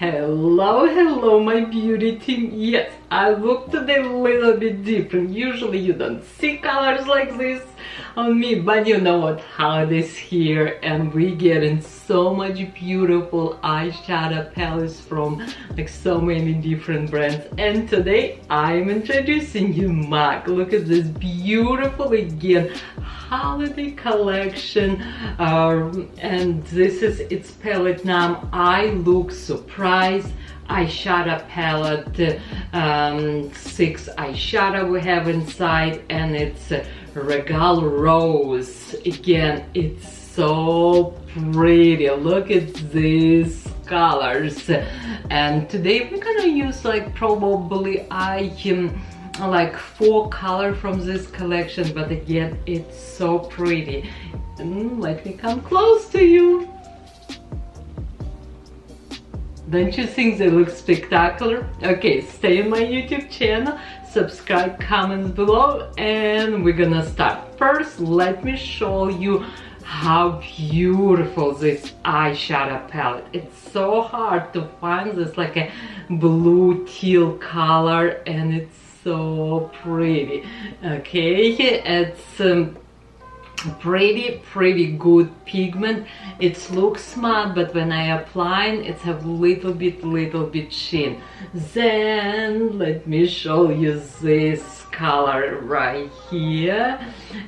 Hello, my beauty team. Yes, I look today a little bit different. Usually you don't see colors like this on me, but you know what, holidays here and we getting so much beautiful eyeshadow palettes from like so many different brands. And today I'm introducing you wach. Look at this beautiful again holiday collection, and this is its palette name Eyelook Surprise eyeshadow palette. 6 eyeshadow we have inside, and it's Regal Rose. Again, it's so pretty. Look at these colors, and today we're gonna use like probably like 4 colors from this collection, but again it's so pretty. Let me come close to you. Don't you think they look spectacular? Okay, stay on my YouTube channel, subscribe, comments below, and we're gonna start. First, let me show you how beautiful this eyeshadow palette. It's so hard to find this like a blue teal color, and it's so pretty. Okay, it's pretty good pigment. It looks matte, but when I apply it, it's have little bit sheen. Then let me show you this color right here.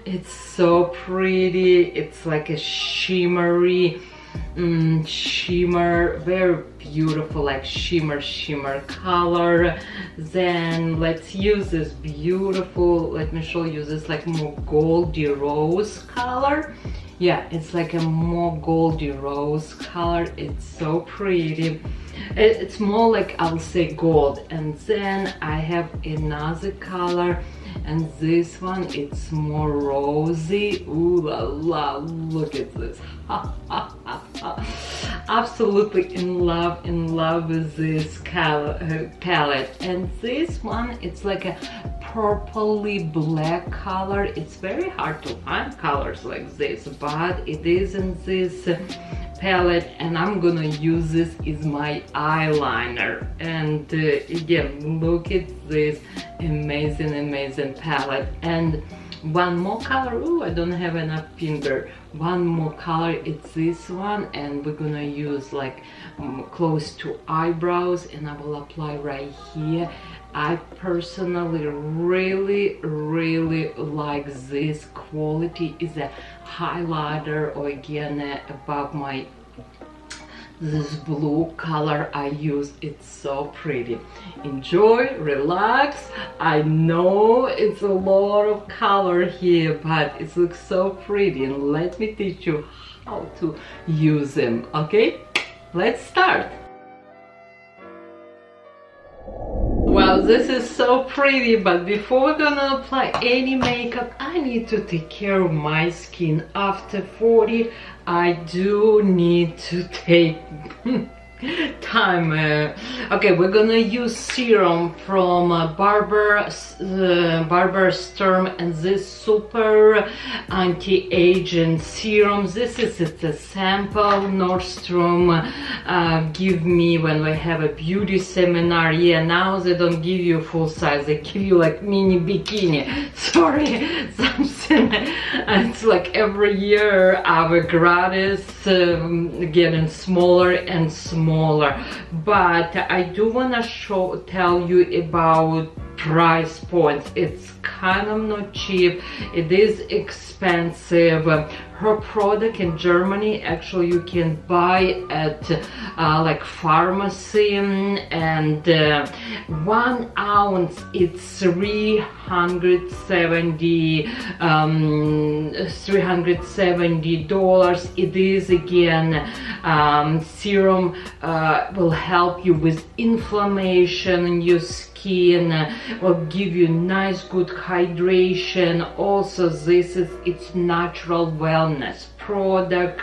It's so pretty. It's like a shimmery shimmer, very beautiful, like shimmer color. Then let's use this beautiful, let me show you this like more goldy rose color. Yeah, it's like a more goldy rose color. It's so pretty. It's more like, I'll say, gold. And then I have another color, and this one, it's more rosy. Ooh la la, look at this. Absolutely in love with this palette. And this one, it's like a purpley black color. It's very hard to find colors like this, but it is in this palette, and I'm gonna use this as my eyeliner. And again, look at this amazing palette. And one more color. Oh, I don't have enough finger. One more color, it's this one, and we're gonna use like close to eyebrows, and I will apply right here. I personally really like this quality. Is a highlighter, or again above my this blue color I use. It's so pretty. Enjoy, relax. I know it's a lot of color here, but it looks so pretty, and let me teach you how to use them. Okay, let's start. Wow, this is so pretty, but before we're gonna apply any makeup, I need to take care of my skin. After 40, I do need to take time. Okay, we're gonna use serum from Barber Sturm, and this super anti-aging serum. This is a sample Nordstrom give me when we have a beauty seminar. Yeah, now they don't give you full size, they give you like mini bikini. Sorry, something. It's like every year our gratis getting smaller and smaller. But I do want to tell you about price points. It's kind of not cheap. It is expensive. Her product in Germany, actually you can buy at like pharmacy, and 1 ounce it's $370. It is again serum, will help you with inflammation in your skin, will give you nice good hydration. Also, this is its natural wellness product,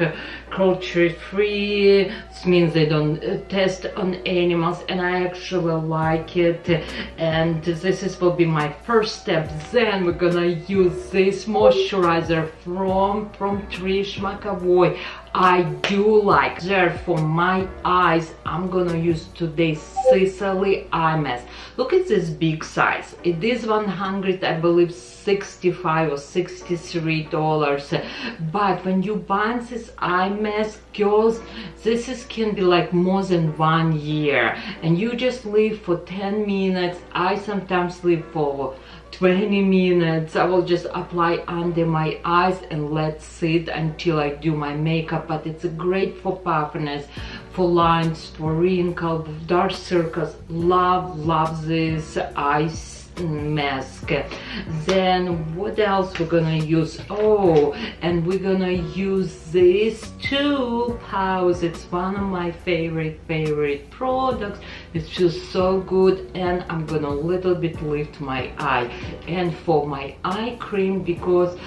cruelty free. This means they don't test on animals, and I actually like it. And this will be my first step. Then we're gonna use this moisturizer from Trish McAvoy. I do like. There for my eyes, I'm gonna use today Sicily eye mask. Look at this big size. It is 100, I believe, 65 or 63 dollars. But when you buy this eye mask, girls, can be like more than 1 year, and you just leave for 10 minutes. I sometimes leave for 20 minutes. I will just apply under my eyes and let sit until I do my makeup. But it's great for puffiness, for lines, for wrinkles, dark circles. Love this eye mask. Then what else we're gonna use? Oh, and we're gonna use this too pouch. It's one of my favorite products. It feels so good, and I'm gonna little bit lift my eye. And for my eye cream, because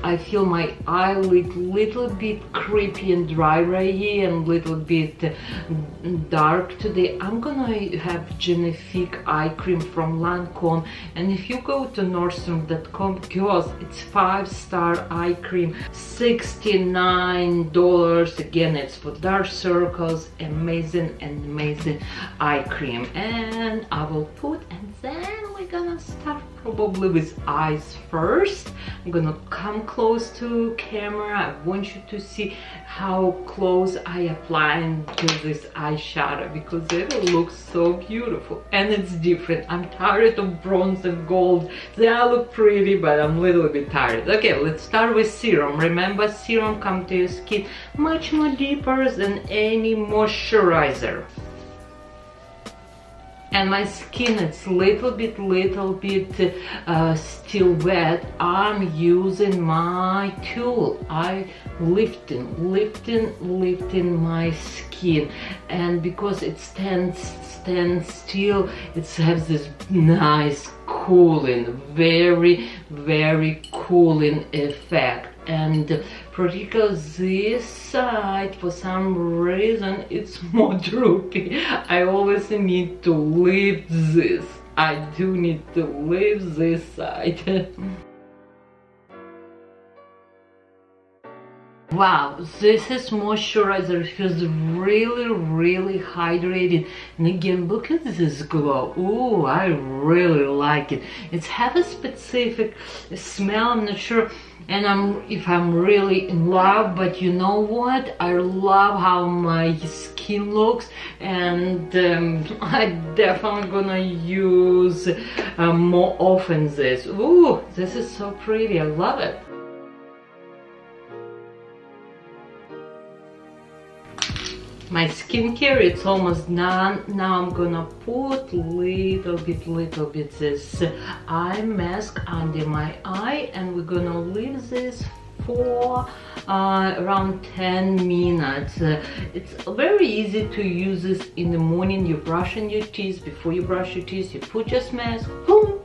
I feel my eyelid little bit creepy and dry right here and little bit dark today, I'm gonna have Genifique eye cream from Lancome. And if you go to Nordstrom.com, girls, it's 5-star eye cream, $69. Again, it's for dark circles. Amazing eye cream. And I will put, and then we're gonna start probably with eyes first. I'm gonna come close to camera. I want you to see how close I apply to this eyeshadow, because it looks so beautiful and it's different. I'm tired of bronze and gold. They all look pretty, but I'm a little bit tired. Okay, let's start with serum. Remember, serum comes to your skin much more deeper than any moisturizer. And my skin, it's little bit still wet. I'm using my tool. I lifting my skin, and because it stands still, it has this nice cooling, very cooling effect. And particularly this side, for some reason, it's more droopy. I always need to lift this. I do need to lift this side. Wow, this is moisturizer. It feels really hydrated. And again, look at this glow. Ooh, I really like it. It has a specific smell. I'm not sure if I'm really in love, but you know what? I love how my skin looks, and I definitely gonna use more often this. Ooh, this is so pretty. I love it. My skincare, it's almost done. Now I'm gonna put little bit this eye mask under my eye, and we're gonna leave this for around 10 minutes. It's very easy to use this in the morning. You're brushing your teeth. Before you brush your teeth, you put just mask, boom,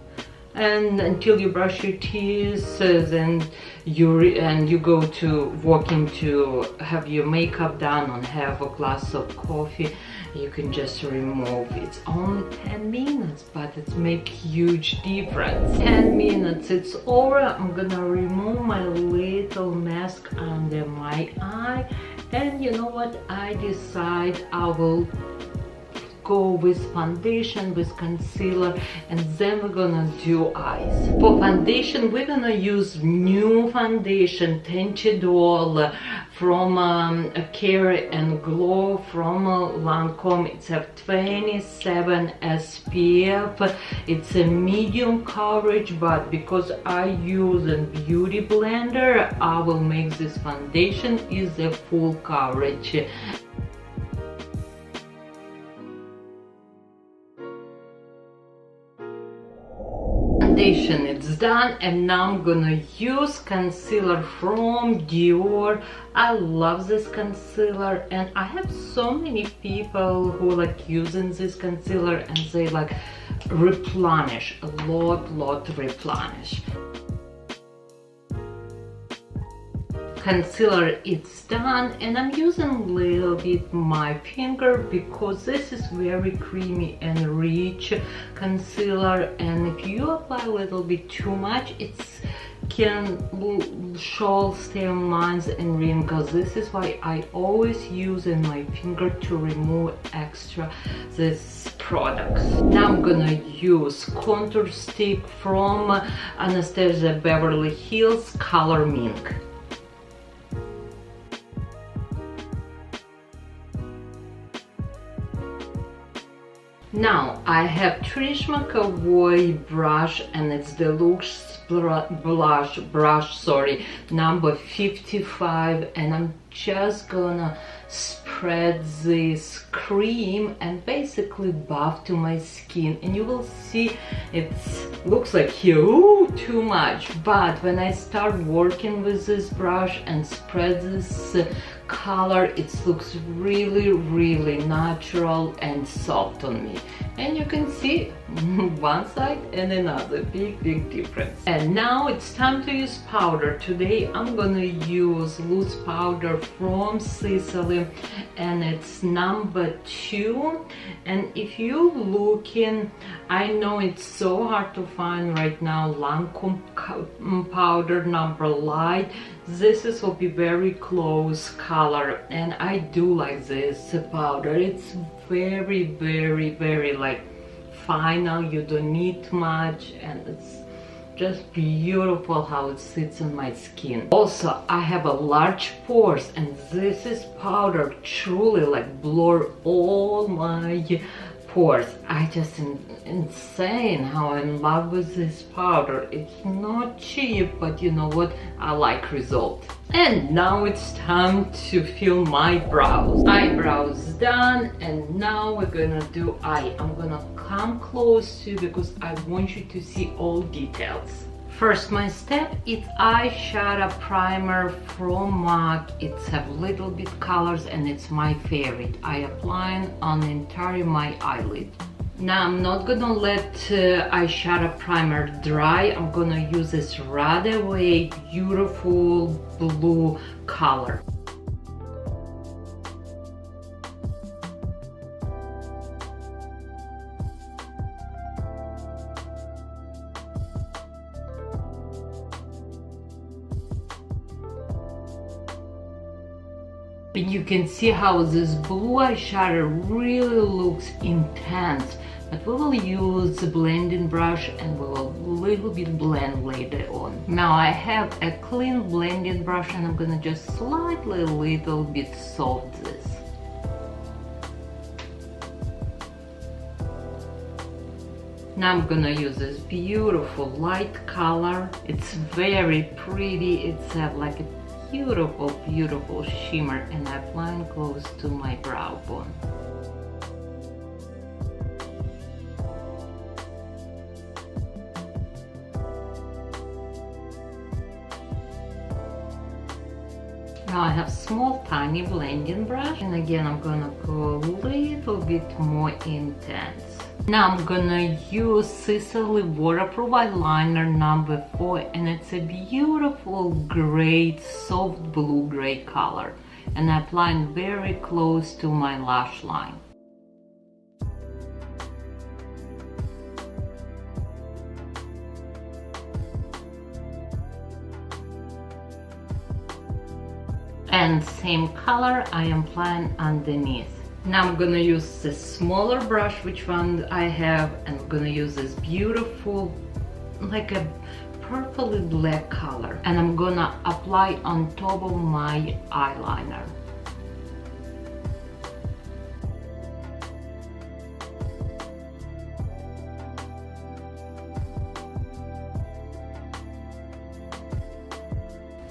and until you brush your teeth, then you go to walking to have your makeup done and have a glass of coffee. You can just remove. It's only 10 minutes, but it makes huge difference. 10 minutes, it's over. I'm gonna remove my little mask under my eye, and you know what? I decide I will go with foundation, with concealer, and then we're gonna do eyes. For foundation, we're gonna use new foundation, Tentadol from Care and Glow from Lancome. It's a 27 SPF. It's a medium coverage, but because I use a beauty blender, I will make this foundation is a full coverage. Foundation, it's done, and now I'm gonna use concealer from Dior. I love this concealer, and I have so many people who like using this concealer, and they like replenish a lot replenish. Concealer, it's done, and I'm using a little bit my finger because this is very creamy and rich concealer, and if you apply a little bit too much, can show stain lines and wrinkles. This is why I always use in my finger to remove extra this products. Now I'm gonna use contour stick from Anastasia Beverly Hills Color Mink. Now I have Trish McAvoy brush, and it's the Luxe blush brush, number 55, and I'm just gonna spread this cream and basically buff to my skin, and you will see it looks like here, ooh, too much, but when I start working with this brush and spread this color, it looks really natural and soft on me, and you can see one side and another, big difference. And now it's time to use powder. Today I'm gonna use loose powder from Sicily, and it's number 2. And if you looking, I know it's so hard to find right now, Lancome powder number light. This will be very close color, and I do like this powder. It's very like final, you don't need much, and it's just beautiful how it sits on my skin. Also, I have a large pores, and this is powder truly like blur all my pores. I just insane how I'm in love with this powder. It's not cheap, but you know what, I like result. And now it's time to fill my brows. Eyebrows done, and now we're gonna do eye. I'm gonna come close to you because I want you to see all details. First, my step is eyeshadow primer from MAC. It's have little bit colors, and it's my favorite. I apply it on entire my eyelid. Now I'm not gonna let eyeshadow primer dry. I'm gonna use this Runaway beautiful blue color. And you can see how this blue eyeshadow really looks intense, but we will use the blending brush and we will little bit blend later on. Now I have a clean blending brush, and I'm gonna just slightly little bit soft this. Now I'm gonna use this beautiful light color. It's very pretty. It's like a beautiful shimmer, and I apply it close to my brow bone. Now I have small tiny blending brush, and again I'm gonna go a little bit more intense. Now I'm gonna use Sicily waterproof eyeliner number 4, and it's a beautiful gray, soft blue gray color, and I apply it very close to my lash line. And same color I am applying underneath. Now I'm gonna use the smaller brush, which one I have, and I'm gonna use this beautiful, like a purpley black color, and I'm gonna apply on top of my eyeliner.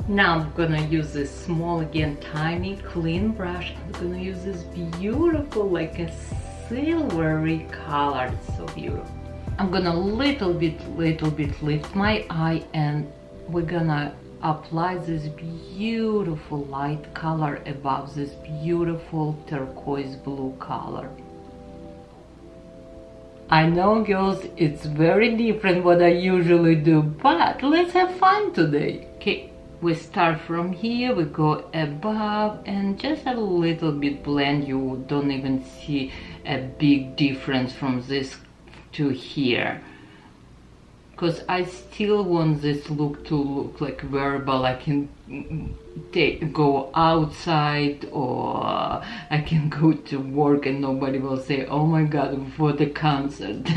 Now I'm gonna use this small, again tiny clean brush. I'm gonna use this beautiful, like a silvery color. It's so beautiful. I'm gonna little bit lift my eye, and we're gonna apply this beautiful light color above this beautiful turquoise blue color. I know, girls, it's very different what I usually do, but let's have fun today. Okay. We start from here, we go above, and just a little bit blend. You don't even see a big difference from this to here. because I still want this look to look like wearable. I can go outside, or I can go to work and nobody will say, oh my god, for the concert.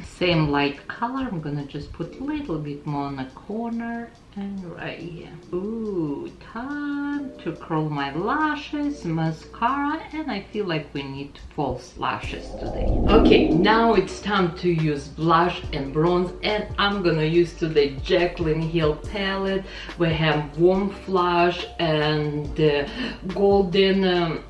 Same light color. I'm gonna just put a little bit more on the corner and right here. Ooh, time to curl my lashes, mascara, and I feel like we need false lashes today. Okay, now it's time to use blush and bronze, and I'm gonna use today Jaclyn Hill palette. We have warm flush and golden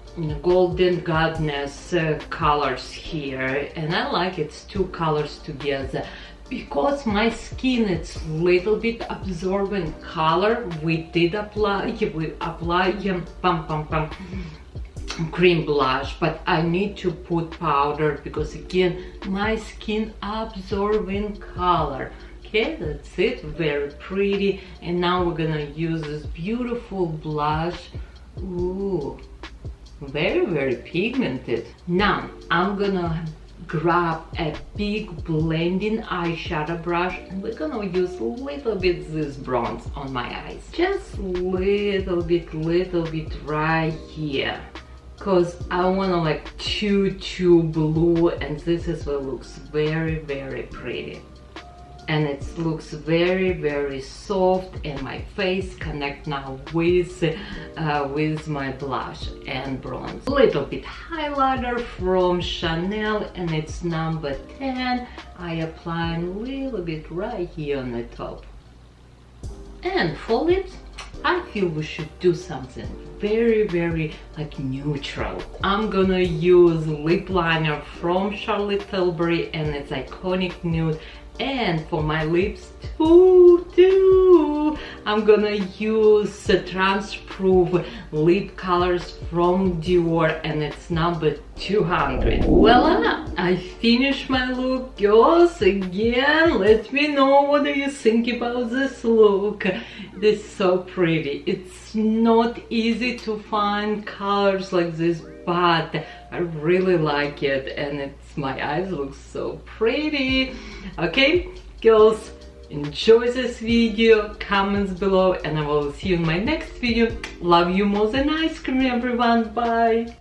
goddess colors here, and I like it's two colors together. Because my skin it's little bit absorbent color, we apply cream blush, but I need to put powder because again my skin absorbing color. Okay, that's it, very pretty. And now we're gonna use this beautiful blush. Ooh, very pigmented. Now I'm gonna grab a big blending eyeshadow brush and we're gonna use a little bit this bronze on my eyes, just little bit right here, because I want to like too blue, and this is what looks very pretty. And it looks very soft, and my face connect now with my blush and bronze. A little bit highlighter from Chanel, and it's number 10. I apply a little bit right here on the top. And for lips, I feel we should do something very like neutral. I'm gonna use lip liner from Charlotte Tilbury, and it's iconic nude. And for my lips too, I'm gonna use trans-proof lip colors from Dior, and it's number 200. Voila! I finished my look, girls. Again, let me know what do you think about this look. This is so pretty. It's not easy to find colors like this, but I really like it, and my eyes look so pretty. Okay, girls, enjoy this video, comments below, and I will see you in my next video. Love you more than ice cream, everyone. Bye.